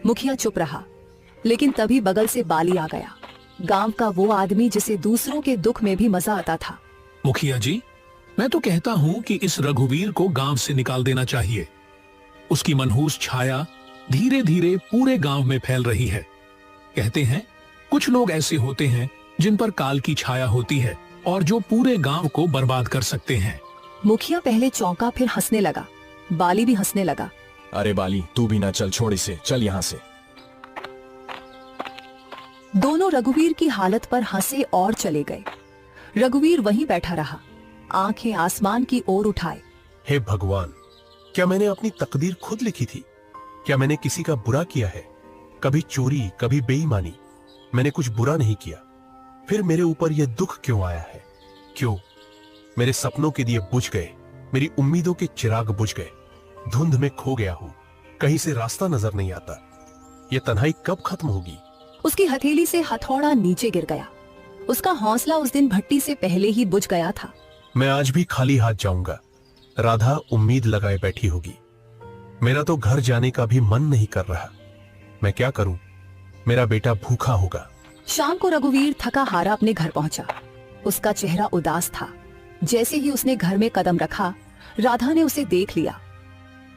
मुखिया चुप रहा, लेकिन तभी बगल से बाली आ गया, गांव का वो आदमी जिसे दूसरों के दुख में भी मजा आता था। मुखिया जी, मैं तो कहता हूँ कि इस रघुवीर को गांव से निकाल देना चाहिए। उसकी मनहूस छाया धीरे धीरे पूरे गांव में फैल रही है। कहते हैं कुछ लोग ऐसे होते हैं जिन पर काल की छाया होती है और जो पूरे गांव को बर्बाद कर सकते हैं। मुखिया पहले चौंका, फिर हंसने लगा। बाली भी हंसने लगा। अरे बाली, तू भी ना चल, छोड़ इसे, चल यहाँ से। दोनों रघुवीर की हालत पर हंसे और चले गए। रघुवीर वहीं बैठा रहा, आंखें आसमान की ओर उठाए। हे भगवान, क्या मैंने अपनी तकदीर खुद लिखी थी? क्या मैंने किसी का बुरा किया है? कभी चोरी, कभी बेईमानी, मैंने कुछ बुरा नहीं किया। फिर मेरे ऊपर यह दुख क्यों आया है? क्यों? मेरे सपनों के दिए बुझ गए, मेरी उम्मीदों के चिराग बुझ गए। धुंध में खो गया हूं, कहीं से रास्ता नजर नहीं आता। यह तन्हाई कब खत्म होगी? उसकी हथेली से हथौड़ा नीचे गिर गया। उसका हौसला उस दिन भट्टी से पहले ही बुझ गया था। मैं आज भी खाली हाथ जाऊंगा। राधा उम्मीद लगाए बैठी होगी। मेरा तो घर जाने का भी मन नहीं कर रहा। मैं क्या करूं? मेरा बेटा भूखा होगा। शाम को रघुवीर थका हारा अपने घर पहुंचा। उसका चेहरा उदास था। जैसे ही उसने घर में कदम रखा, राधा ने उसे देख लिया।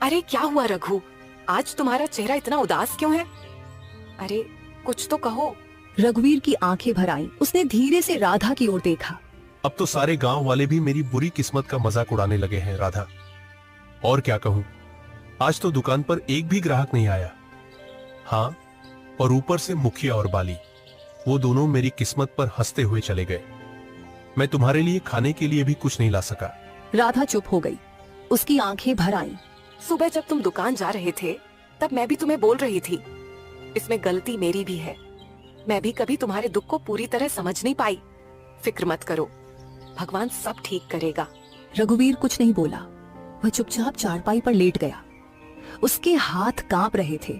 अरे क्या हुआ रघु, आज तुम्हारा चेहरा इतना उदास क्यों है? अरे कुछ तो कहो। रघुवीर की आंखें भर आईं। उसने धीरे से राधा की ओर देखा। अब तो सारे गांव वाले भी मेरी बुरी किस्मत का मजाक उड़ाने लगे हैं राधा। और क्या कहूं, आज तो दुकान पर एक भी ग्राहक नहीं आया। हाँ, और ऊपर से मुखिया और बाली, वो दोनों मेरी किस्मत पर हंसते हुए चले गए। मैं तुम्हारे लिए खाने के लिए भी कुछ नहीं ला सका। राधा चुप हो गई। उसकी आंखें भर आईं। सुबह जब तुम दुकान जा रहे थे तब मैं भी तुम्हें बोल रही थी, इसमें गलती मेरी भी है। मैं भी कभी तुम्हारे दुख को पूरी तरह समझ नहीं पाई। फिक्र मत करो, भगवान सब ठीक करेगा। रघुवीर कुछ नहीं बोला। वह चुपचाप चारपाई पर लेट गया। उसके हाथ कांप रहे थे,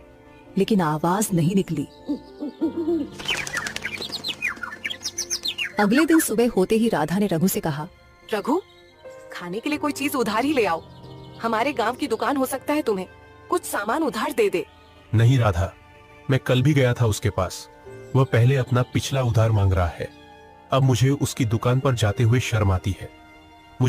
लेकिन आवाज नहीं निकली। अगले दिन सुबह होते ही राधा ने रघु से कहा, रघु, खाने के लिए कोई चीज उधार ही ले आओ। हमारे गांव की दुकान हो सकता है तुम्हें कुछ सामान उधार दे दे। नहीं राधा, मैं कल भी गया था उसके पास। वह पहले अपना पिछला उधार मांग रहा है। अब मुझे उसकी दुकान पर जाते हुए शर्म आती है।